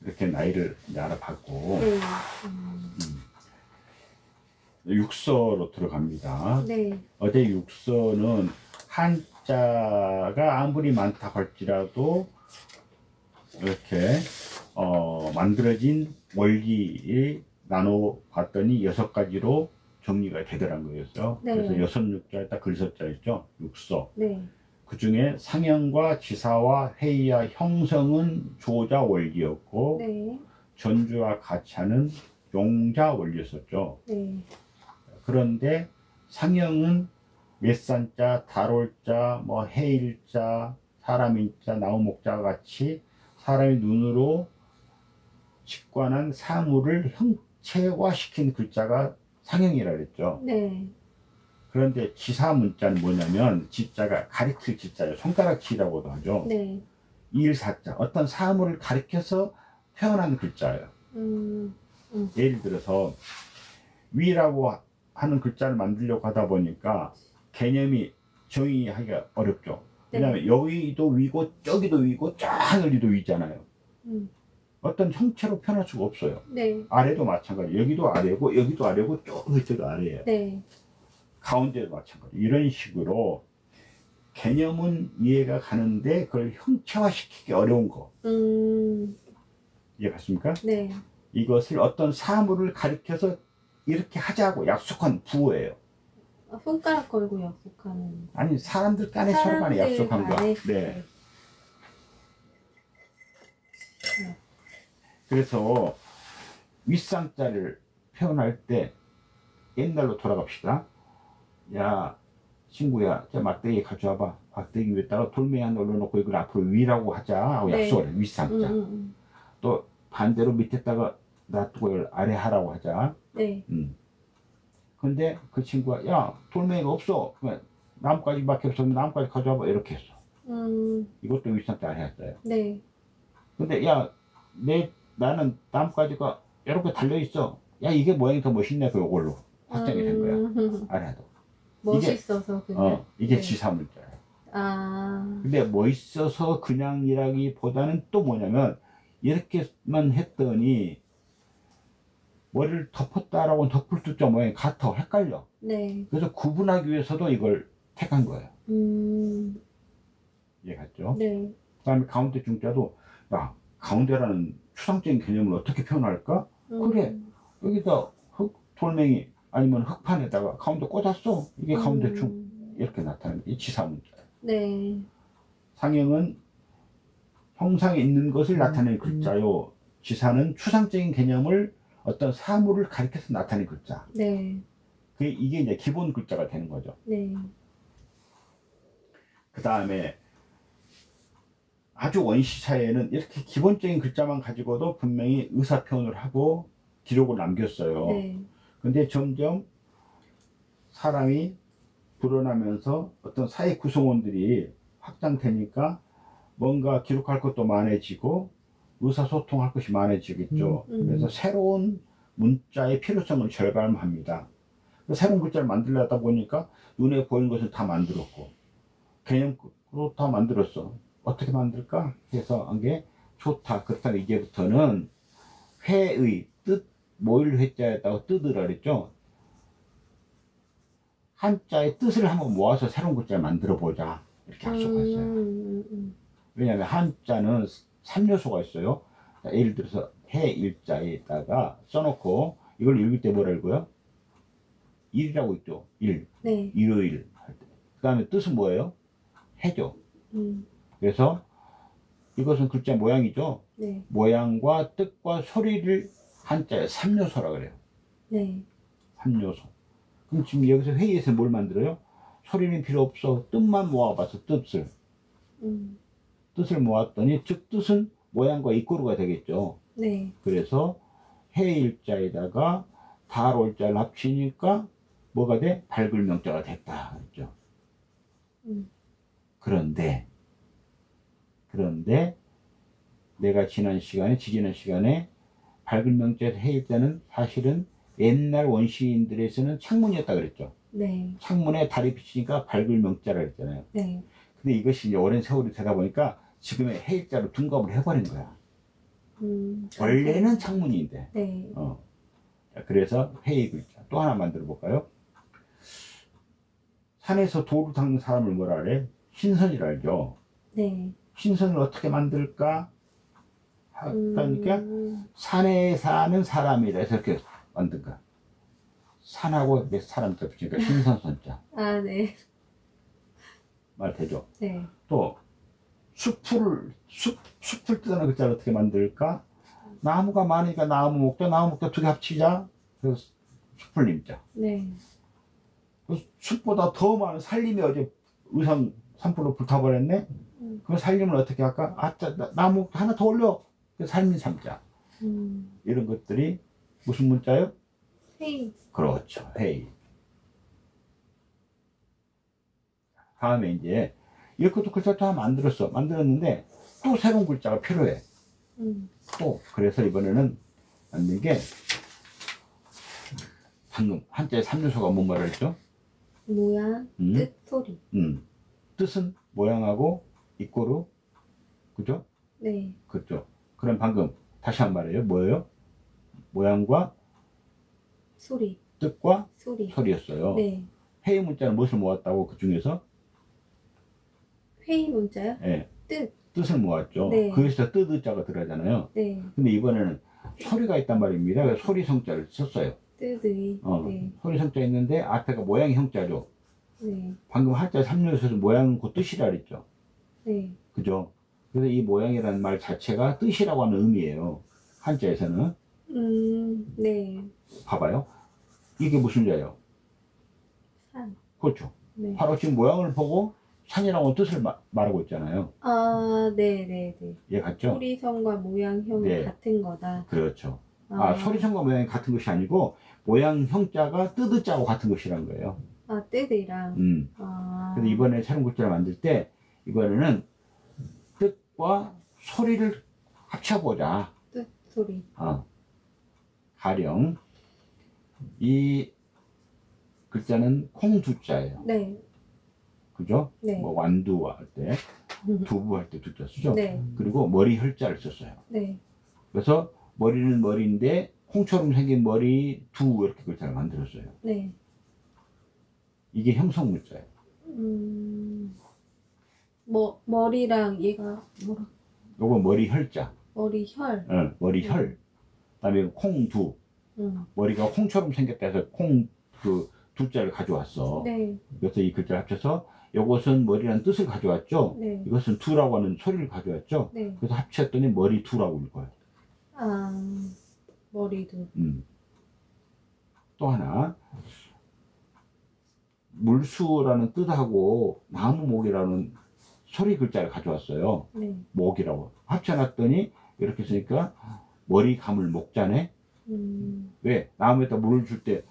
이렇게 나이를 이제 알아봤고 네. 육서로 들어갑니다. 네. 어제 육서는 글자가 아무리 많다 할지라도 이렇게 만들어진 월기를 나눠 봤더니 6가지로 정리가 되더란 거였어요. 네. 그래서 6육자에 딱 글서자 있죠. 육서. 네. 그 중에 상형과 지사와 회의와 형성은 조자 월기였고 네. 전주와 가차는 용자 월기였었죠. 네. 그런데 상형은 滅산자, 달올자, 뭐 해일자, 사람인자, 나무목자 같이 사람의 눈으로 직관한 사물을 형체화시킨 글자가 상형이라 그랬죠. 네. 그런데 지사문자는 뭐냐면 지자가 가리킬 지자예요. 손가락지라고도 하죠. 네. 일사자, 어떤 사물을 가리켜서 표현한 글자예요. 음. 예를 들어서 위라고 하는 글자를 만들려고 하다 보니까 개념이 정의하기가 어렵죠. 네. 왜냐하면 여기도 위고 저기도 위고 저 하늘이도 위잖아요. 어떤 형체로 표현할 수가 없어요. 네. 아래도 마찬가지. 여기도 아래고 여기도 아래고 저기도 아래예요. 네. 가운데도 마찬가지. 이런 식으로 개념은 이해가 가는데 그걸 형체화시키기 어려운 거. 이해갔습니까? 네. 이것을 어떤 사물을 가리켜서 이렇게 하자고 약속한 부호예요. 손가락 걸고 약속하는. 아니 사람들 간에 서로 간에 약속한 거. 간에. 네. 그래서 윗상자를 표현할 때 옛날로 돌아갑시다. 야 친구야, 저 막대기 가져와봐. 막대기 위에다가 돌멩이 하나 올려놓고 이걸 앞으로 위라고 하자 하고 네. 약속을 해. 윗상자. 또 반대로 밑에다가 놔두고 이걸 아래 하라고 하자. 네. 근데 그 친구가 야 돌멩이가 없어. 그러면 나뭇가지밖에 없으면 나뭇가지 가져와봐 이렇게 했어. 이것도 윗상자 아래 했어요. 네. 근데 야 나는 나뭇가지가 이렇게 달려있어. 야 이게 모양이 더 멋있네. 그걸로 확정이 된 거야. 아래도. 멋있어서 그냥. 이게 네. 지사문자예요. 아. 근데 멋있어서 그냥이라기보다는 또 뭐냐면 이렇게만 했더니 머리를 덮었다라고 덮을 숫자 모양이 같아. 헷갈려. 네. 그래서 구분하기 위해서도 이걸 택한 거예요. 이해갔죠? 네. 그 다음에 가운데 중자도 야 가운데라는 추상적인 개념을 어떻게 표현할까? 그래 여기다 돌멩이 아니면 흙판에다가 가운데 꽂았어. 이게 가운데 중 이렇게 나타나는 게 지사문자예요. 네. 상형은 형상에 있는 것을 나타내는 글자요. 지사는 추상적인 개념을 어떤 사물을 가리켜서 나타내는 글자. 네. 이게 이제 기본 글자가 되는 거죠. 네. 그 다음에 아주 원시사회에는 이렇게 기본적인 글자만 가지고도 분명히 의사 표현을 하고 기록을 남겼어요. 네. 근데 점점 사람이 불어나면서 어떤 사회 구성원들이 확장되니까 뭔가 기록할 것도 많아지고 의사소통할 것이 많아지겠죠. 그래서 새로운 문자의 필요성을 절감합니다. 새로운 글자를 만들려다 보니까 눈에 보이는 것을 다 만들었고 개념도 다 만들었어. 어떻게 만들까? 해서 한 게 좋다. 그렇다면 이제부터는 회의 뜻 모일 회자에다가 뜻을 그랬죠. 한자의 뜻을 한번 모아서 새로운 글자를 만들어 보자 이렇게 약속했어요. 왜냐하면 한자는 3요소가 있어요. 자, 예를 들어서 해 일자에다가 써놓고 이걸 읽을 때 뭐라 읽어요? 일이라고 있죠. 일. 네. 일요일 할 때. 그 다음에 뜻은 뭐예요? 해죠. 그래서 이것은 글자 모양이죠. 네. 모양과 뜻과 소리를 한자에 3요소라 그래요. 네. 3요소. 그럼 지금 여기서 회의에서 뭘 만들어요? 소리는 필요 없어. 뜻만 모아봐서 뜻을 모았더니 즉 뜻은 모양과 이꼬르가 되겠죠. 네. 그래서 해일자에다가 달올자를 합치니까 뭐가 돼? 밝을 명자가 됐다 그랬죠. 그런데 내가 지지난 시간에 밝은 명자에서 해일자는 사실은 옛날 원시인들에서는 창문이었다 그랬죠. 네. 창문에 달이 비치니까 밝을 명자라 그랬잖아요. 네. 근데 이것이 이제 오랜 세월이 되다 보니까 지금의 해일자로 둔갑을 해버린 거야. 원래는 창문인데. 네. 그래서 해의 글자. 또 하나 만들어 볼까요? 산에서 돌을 닦는 사람을 뭐라 그래? 신선이라 알죠? 네. 신선을 어떻게 만들까? 하니까 음, 산에 사는 사람이라 해서 이렇게 만든 거야. 산하고 사람 때 붙이니까 신선선자. 아, 네. 말 되죠? 네. 또 숲을 뜨는 글자를 어떻게 만들까? 나무가 많으니까 나무 목자, 나무 목자 두 개 합치자. 그래서 숲을 님자. 네. 그 숲보다 더 많은 산림이 어제 의성 산불로 불타버렸네? 그럼 산림을 어떻게 할까? 나무 하나 더 올려. 그 산림 삼자. 이런 것들이 무슨 문자요? 헤이. 그렇죠. 헤이. 다음에 이제 이것도 글자 다 만들었어. 만들었는데 또 새로운 글자가 필요해. 또 그래서 이번에는 만든 게 방금 한자의 3요소가 뭔 말을 했죠? 모양, 뜻, 소리. 뜻은 모양하고 이꼬르 그죠? 네. 그렇죠. 그럼 방금 다시 한 말이에요. 뭐예요? 모양과 소리. 뜻과 소리. 소리였어요. 네. 회의 문자는 무엇을 모았다고 그 중에서? 회의 문자요? 예, 뜻. 뜻을 모았죠. 네. 거기서 뜻의자가 들어가잖아요. 네. 근데 이번에는 소리가 있단 말입니다. 그래서 소리 성자를 썼어요. 뜻의. 네. 소리 성자 있는데 앞에가 모양이 형자죠. 네. 방금 한자 3요소에서 모양은 곧 뜻이라 그랬죠. 네. 그죠? 그래서 이 모양이라는 말 자체가 뜻이라고 하는 의미예요. 한자에서는. 네. 봐봐요. 이게 무슨 자예요? 산. 그렇죠. 네. 바로 지금 모양을 보고 산이라고 뜻을 말하고 있잖아요. 아, 네네네. 이해 갔죠? 소리성과 모양형이 네. 같은 거다. 그렇죠. 소리성과 모양이 같은 것이 아니고 모양 형자가 뜻의자하고 같은 것이란 거예요. 아, 뜻이랑. 그래서 이번에 새로운 글자를 만들 때 이번에는 뜻과 소리를 합쳐보자. 뜻, 소리. 가령 이 글자는 콩두자예요. 네. 그죠? 네. 뭐 완두 할 때, 두부 할 때 두자 쓰죠? 네. 그리고 머리 혈자를 썼어요. 네. 그래서 머리는 머리인데 콩처럼 생긴 머리 두 이렇게 글자를 만들었어요. 네. 이게 형성문자예요. 머리랑 얘가 뭐라? 요거 머리 혈자. 머리 혈. 머리 혈. 그다음에 콩두. 머리가 콩처럼 생겼다 해서 콩 그 두자를 가져왔어. 네. 그래서 이 글자를 합쳐서 이것은 머리라는 뜻을 가져왔죠. 네. 이것은 두라고 하는 소리를 가져왔죠. 네. 그래서 합쳤더니 머리 두라고 읽어요. 머리도. 또 하나 물수라는 뜻하고 나무목이라는 소리 글자를 가져왔어요. 네. 목이라고 합쳐놨더니 이렇게 쓰니까 머리 감을 목자네. 왜? 나무에다 물을 줄 때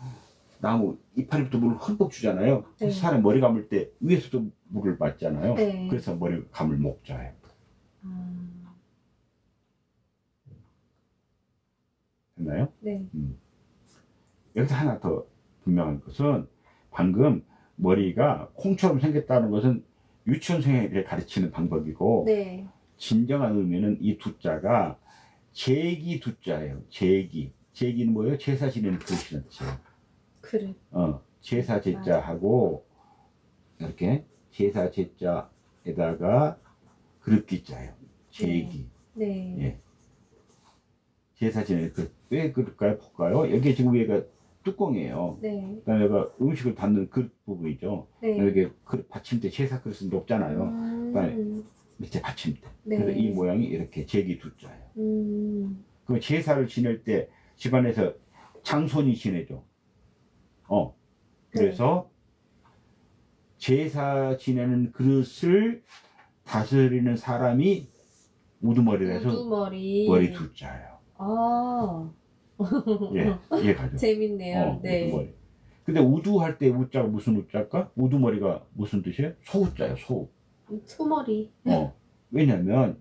나무 이파리부터 물을 흠뻑 주잖아요. 네. 사람 머리 감을 때 위에서도 물을 맞잖아요. 네. 그래서 머리 감을 목자예요. 됐나요? 네. 여기서 하나 더 분명한 것은 방금 머리가 콩처럼 생겼다는 것은 유치원생에게 가르치는 방법이고 네. 진정한 의미는 이 두자가 제기 두자예요. 제기. 제기는 뭐예요? 제사 지내는 그릇이라는 뜻이에요. 그릇. 제사 제자하고 이렇게 제사 제자에다가 그릇 기자예요. 제기. 네. 예. 제사 지내는 그릇. 왜 그럴까요? 볼까요? 여기 지금 위에가 뚜껑이에요. 네. 그다음에 여기가 음식을 담는 그릇 부분이죠. 네. 여기 그릇 받침대, 제사 그릇은 높잖아요. 그다음에 밑에 받침대. 네. 그래서 이 모양이 이렇게 제기 두자예요. 그럼 제사를 지낼 때 집안에서 장손이 지내죠. 그래서 제사 지내는 그릇을 다스리는 사람이 우두머리라 해서 우두머리. 머리 두자예요. 예, 이해가죠? 재밌네요. 네. 우두머리. 근데 우두할 때 우자가 무슨 우자일까? 우두머리가 무슨 뜻이에요? 소우자예요, 소우. 소머리. 왜냐면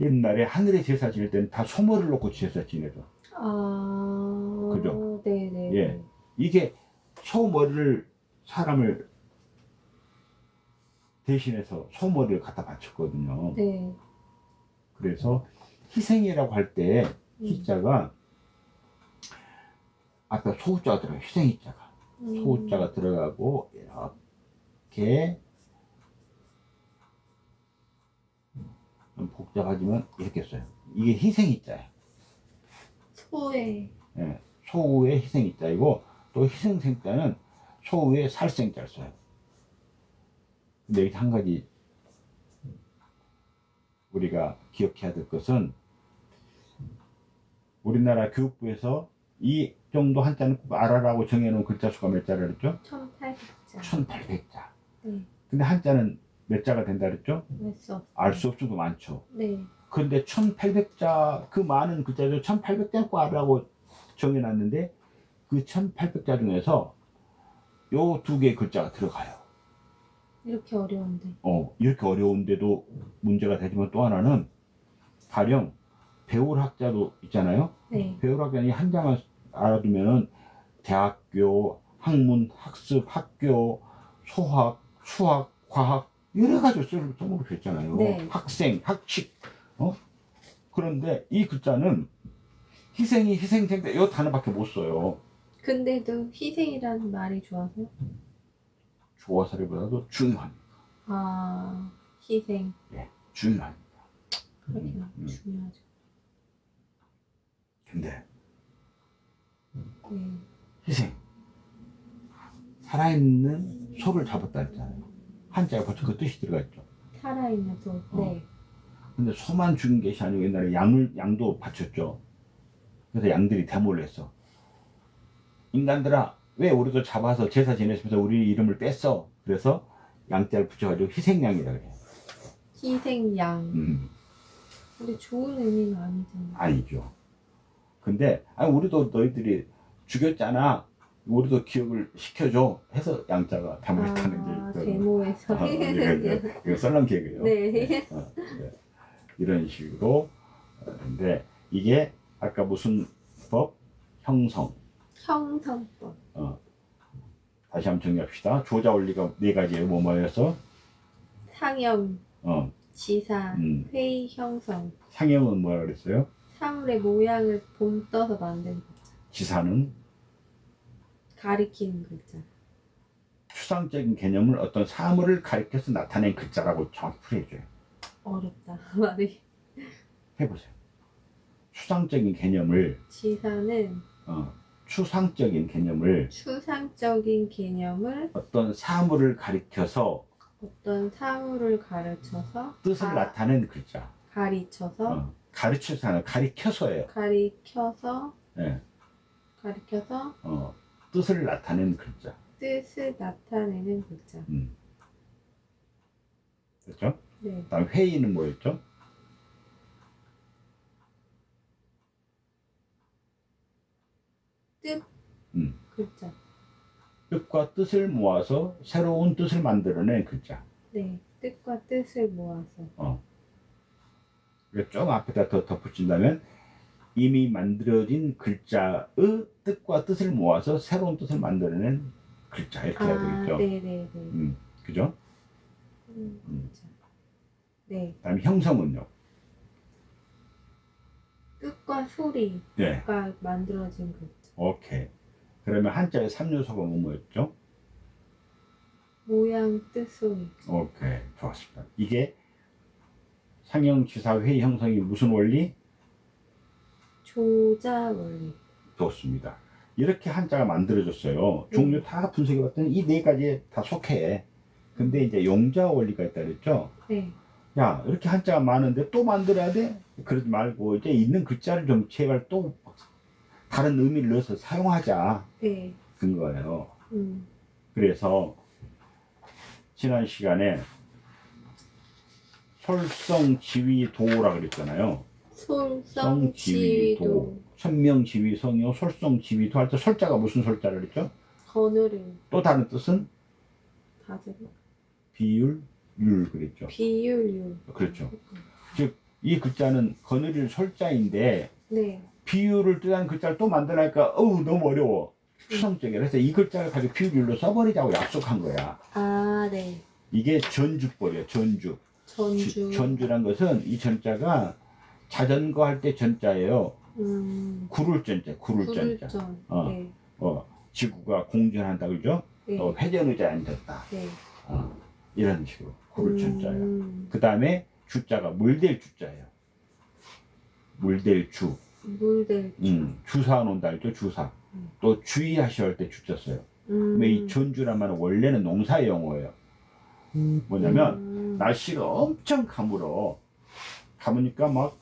옛날에 하늘에 제사 지낼 때는 다 소머리를 놓고 제사 지내죠. 그죠? 네네. 예. 이게 소머리를 사람을 대신해서 소머리를 갖다 바쳤거든요. 네. 그래서 희생이라고 할 때 희자가 아까 소자가 들어가요. 희생희자가 소자가 들어가고 이렇게 복잡하지만 이렇게 써요. 이게 희생이자예요. 소에 예, 소우의 희생이자이고 또 희생생자는 소우의 살생자를 써요. 근데 여기 한 가지 우리가 기억해야 될 것은 우리나라 교육부에서 이 정도 한자는 꼭 알아라고 정해놓은 글자 수가 몇 자라 그랬죠? 1800자. 1800자. 네. 근데 한자는 몇 자가 된다 그랬죠? 알 수 없어도 많죠. 네. 그런데 1800자 그 많은 글자 중 1800자는 꼭 알아라고 정해놨는데 그 1800자 중에서 요 두 개의 글자가 들어가요. 이렇게 어려운데. 이렇게 어려운데도 문제가 되지만 또 하나는 가령 배울학자도 있잖아요. 네. 배울학자는 이 한자만 알아두면은 대학교, 학문, 학습, 학교, 소학, 수학, 과학 여러 가지 써먹을 수 있잖아요. 네. 학생, 학칙. 그런데 이 글자는 희생이 희생생자 이 단어밖에 못 써요. 근데도 희생이라는 말이 좋아서? 좋아서리보다도 중요합니다. 아, 희생. 예, 중요합니다. 그렇게요. 중요하죠. 근데 네. 희생 살아있는 소를 잡았다 했잖아요. 한자에 벌써 그 뜻이 들어가 있죠. 살아있는 소. 네. 근데 소만 죽인 것이 아니고 옛날에 양도 바쳤죠. 그래서 양들이 데모를 했어. 인간들아 왜 우리도 잡아서 제사 지내시면서 우리 이름을 뺐어. 그래서 양자를 붙여가지고 희생양이라 그래요. 희생양. 근데 좋은 의미는 아니잖아요. 아니죠. 근데 우리도 너희들이 죽였잖아. 우리도 기억을 시켜줘 해서 양자가 데모했다는 게 데모에서. 이거 썰렁 개그예요. 네. 네. 이런 식으로. 근데 이게 아까 무슨 법? 형성. 형성법. 다시 한번 정리합시다. 조자 원리가 네 가지예요. 뭐였어? 상형, 지사, 회의, 형성. 상형은 뭐라 그랬어요? 사물의 모양을 본떠서 만든 글자. 지사는 가리키는 글자. 추상적인 개념을 어떤 사물을 가리켜서 나타낸 글자라고 정확히 풀이해줘요. 어렵다 말이. 해보세요. 추상적인 개념을 지사는 추상적인 개념을 추상적인 개념을 어떤 사물을 가리켜서 어떤 사물을 가르쳐서 뜻을 나타낸 글자. 가르쳐서 가르쳐서 하나 가리켜서예요. 가리켜서 네. 가리켜서 뜻을 나타낸 글자. 뜻을 나타내는 글자. 됐죠? 네. 다음 회의는 뭐였죠? 뜻 글자. 뜻과 뜻을 모아서 새로운 뜻을 만들어낸 글자. 네. 뜻과 뜻을 모아서. 좀 앞에다 더 덧붙인다면 이미 만들어진 글자의 뜻과 뜻을 모아서 새로운 뜻을 만들어낸 글자 이렇게 해야 되겠죠. 네네네. 그죠? 글자. 네. 다음 형성은요? 뜻과 소리가 네. 만들어진 글자. 오케이. 그러면 한자의 3요소가 뭐였죠? 모양, 뜻, 소리. 오케이. 좋았습니다. 이게 상형, 지사, 회의, 형성이 무슨 원리? 조자 원리. 좋습니다. 이렇게 한자가 만들어졌어요. 종류 다 분석해봤더니 이 네 가지에 다 속해. 근데 이제 용자 원리가 있다 그랬죠? 네. 야, 이렇게 한자가 많은데 또 만들어야 돼? 그러지 말고 이제 있는 글자를 좀 제발 또 다른 의미를 넣어서 사용하자. 네. 그런 거예요. 그래서 지난 시간에 솔성지위도라 그랬잖아요. 솔성지위도. 천명지위성이요. 솔성지위도 할 때 솔자가 무슨 솔자를 그랬죠? 거느림. 또 다른 뜻은? 다들. 비율, 율 그랬죠. 비율, 율. 그렇죠. 즉 이 글자는 거느릴 솔자인데 네. 비율을 뜻하는 글자를 또 만들어니까 너무 어려워. 추상적이야. 그래서 이 글자를 가지고 비율로 써버리자고 약속한 거야. 아, 네. 이게 전주법이에요. 전주. 전주란 것은 이 전자가 자전거 할 때 전자예요. 구를 전자, 구를 전자. 네. 지구가 공전한다 그러죠? 네. 회전 의자에 앉았다. 네. 이런 식으로 구를 전자예요. 그 다음에 주자가 물될 주자예요. 물될 주. 물들. 주사 놓은다 알죠? 주사. 또 주의하셔야 할 때 주자 써요. 이 전주란 말은 원래는 농사 용어예요. 뭐냐면 날씨가 엄청 가물어. 가무니까 막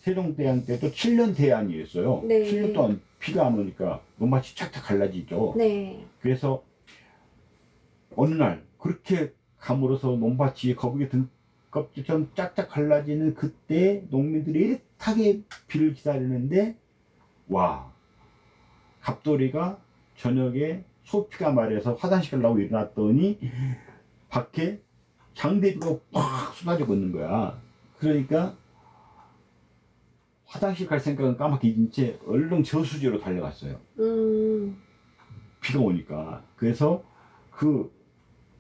세종대왕 때도 7년 대안이었어요. 네. 7년 동안 비가 안 오니까 논밭이 착착 갈라지죠. 네. 그래서 어느 날 그렇게 가물어서 논밭이 거북이 등껍질처럼 짝짝 갈라지는 그때 농민들이 애타게 비를 기다리는데 와 갑돌이가 저녁에 소피가 말해서 화장실 가려고 일어났더니 밖에 장대비가 팍 쏟아지고 있는 거야. 그러니까 화장실 갈 생각은 까맣게 잊은 채 얼른 저수지로 달려갔어요. 비가 오니까. 그래서 그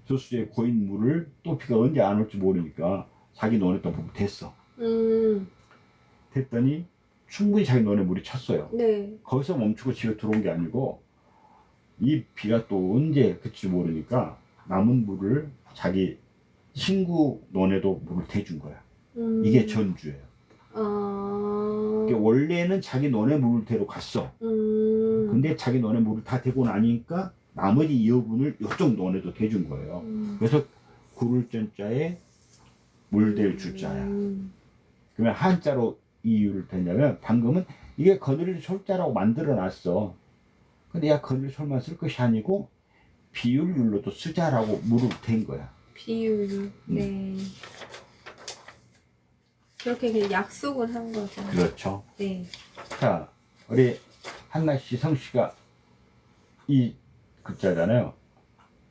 저수지에 고인 물을 또 비가 언제 안 올지 모르니까 자기 논에 또 댔어. 됐더니 충분히 자기 논에 물이 찼어요. 네. 거기서 멈추고 집에 들어온 게 아니고 이 비가 또 언제 그칠지 모르니까 남은 물을 자기 친구 논에도 물을 대준 거야. 이게 전주예요. 원래는 자기 논에 물을 대러 갔어. 근데 자기 논에 물을 다 대고 나니까 나머지 여분을 이쪽 논에도 대준 거예요. 그래서 구를 전자에 물댈 주자야. 그러면 한자로 이유를 댔냐면 방금은 이게 거느릴 솔자라고 만들어 놨어. 근데 야 거느릴 솔만 쓸 것이 아니고 비율율로도 쓰자라고 물을 댄 거야. 비율. 네. 그렇게 그냥 약속을 한 거죠. 그렇죠. 네. 자, 우리 한나씨, 성씨가 이 글자잖아요.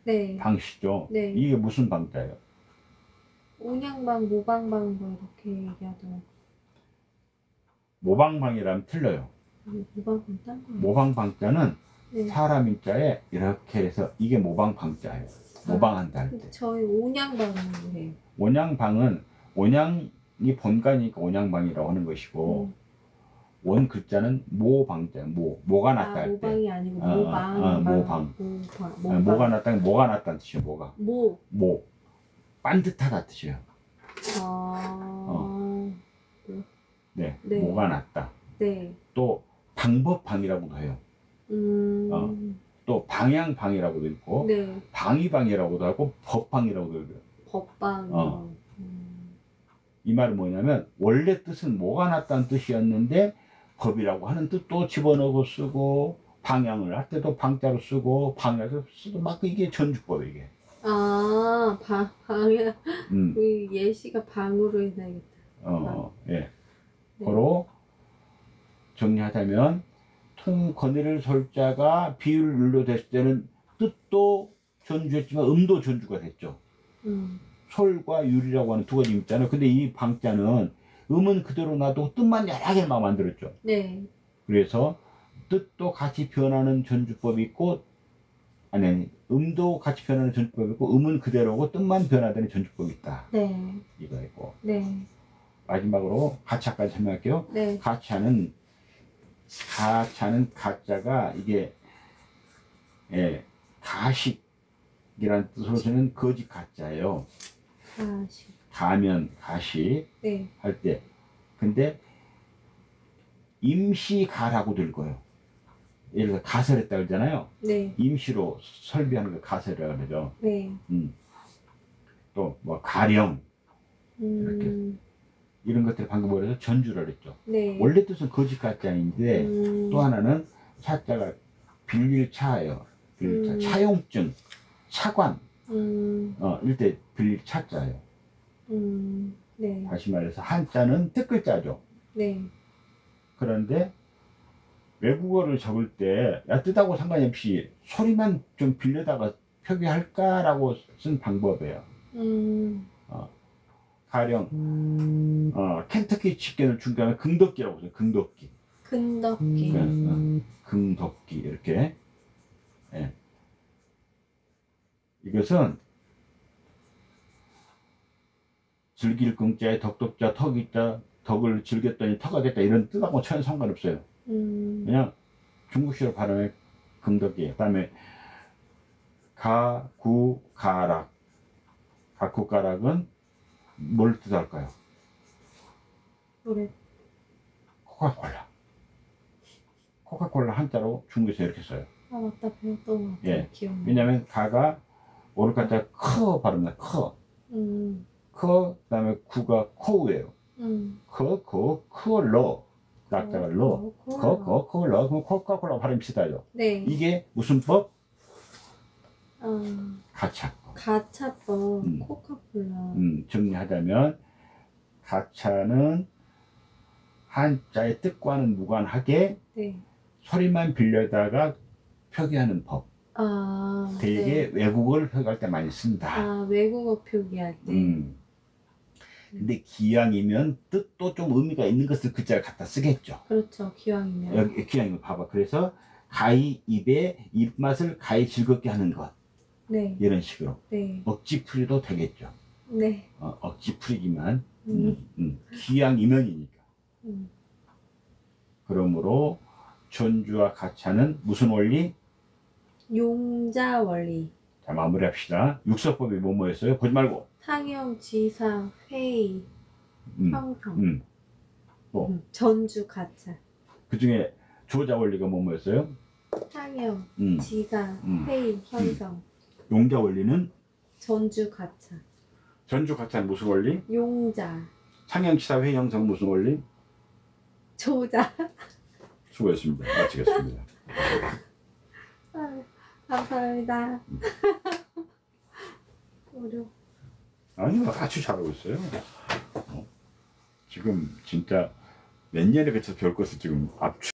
네. 방씨죠. 네. 이게 무슨 방자예요? 온양방, 모방방 뭐 이렇게 얘기하더라고요. 모방방이라면 틀려요. 모방방 딴 거예요? 모방방자는 네. 사람 인자에 이렇게 해서 이게 모방방자예요. 모방한다 할 때. 저희 온양방으로 해요. 온양방은 온양이 본가니까 온양방이라고 하는 것이고 원 글자는 모방자예요. 모가 났다 할 때. 모방이 아니고 모방. 모방. 모방. 모가 났다는 뭐가 났다는 뜻이에요. 뭐가. 모. 반듯하다 뜻이에요. 네, 네. 모가 났다. 네. 또 방법방이라고도 해요. 또 방향방이라고도 있고 네. 방위방이라고도 하고 법방이라고도 해요. 법방. 이 말은 뭐냐면 원래 뜻은 모가 났다는 뜻이었는데 법이라고 하는 뜻도 집어넣고 쓰고 방향을 할 때도 방자로 쓰고 방향으로 쓰고 막 이게 전주법이에요. 이게. 방향. 그 예시가 방으로 해야겠다. 예. 고로 정리하자면 거느릴 솔자가 비율로 됐을 때는 뜻도 전주했지만 음도 전주가 됐죠. 솔과 율이라고 하는 두 가지 있잖아요. 근데 이 방자는 음은 그대로 놔두고 뜻만 여러 개만 만들었죠. 네. 그래서 뜻도 같이 변하는 전주법이 있고 아니 음도 같이 변하는 전주법이 있고 음은 그대로고 뜻만 변화되는 전주법이 있다. 네. 이거이고. 네. 마지막으로 가차까지 설명할게요. 네. 가차는 가자가 이게 가식이라는 뜻으로 쓰는 거짓 가자예요. 가식. 가면 가식 네. 할 때. 근데 임시가라고도 읽어요. 예를 들어 가설했다 그러잖아요. 네. 임시로 설비하는 거 가설이라고 그러죠. 네. 또 뭐 가령 이렇게 이런 것들 방금 뭐래서 전주라 그랬죠. 네. 원래 뜻은 거짓 가짜인데 또 하나는 차자가 빌릴 차예요. 빌릴 차. 차용증, 차관. 이때 빌릴 차자예요. 네. 다시 말해서 한자는 뜻글자죠. 네. 그런데 외국어를 적을 때 야, 뜻하고 상관이 없이 소리만 좀 빌려다가 표기할까라고 쓴 방법이에요. 가령 켄터키 치킨을 중간에 금덕기라고 해요. 금덕기. 금덕기. 금덕기 이렇게. 예. 이것은 즐길 금자에 덕덕자 턱이자 덕을 즐겼더니 터가 됐다 이런 뜻하고 전혀 상관없어요. 그냥 중국식으로 발음해 금덕기. 그다음에 가구가락. 가구가락은 뭘 뜻할까요? 노래. 코카콜라. 코카콜라 한자로 중국에서 이렇게 써요. 아, 맞다. 배웠던 것 같아. 예. 기억나. 왜냐면 가가 오르카자 커 발음나 커. 커 그다음에 구가 코우예요. 커러 낙자가 러. 커러 그럼 코카콜라 발음 비슷하죠. 네. 이게 무슨 법? 아, 가차법. 가차법. 코카콜라. 정리하자면 가차는 한자의 뜻과는 무관하게 네. 소리만 빌려다가 표기하는 법. 아, 되게 네. 외국어를 표기할 때 많이 쓴다. 아, 외국어 표기할 때. 근데 기왕이면 뜻도 좀 의미가 있는 것을 글자를 갖다 쓰겠죠. 그렇죠. 기왕이면. 여기 기왕이면 봐봐. 그래서 가히 입에 입맛을 가히 즐겁게 하는 것. 네. 이런 식으로. 네. 억지풀이도 되겠죠. 네. 억지풀이지만 기왕이면이니까. 그러므로 전주와 가차는 무슨 원리? 용자 원리. 자, 마무리합시다. 육서법이 뭐였어요? 보지 말고. 탕형, 지사, 회의, 형평. 또 전주, 가차. 그 중에 조자 원리가 뭐였어요? 탕형, 지사, 회의, 형평. 용자 원리는? 전주, 가차. 전주 가차는 무슨 원리? 용자. 창형치사 회형성 무슨 원리? 조자. 수고했습니다. 마치겠습니다. 아, 감사합니다. 어려워. 아니요, 아주 잘하고 있어요. 지금 진짜 몇 년에 걸쳐서 배울 것을 지금 압축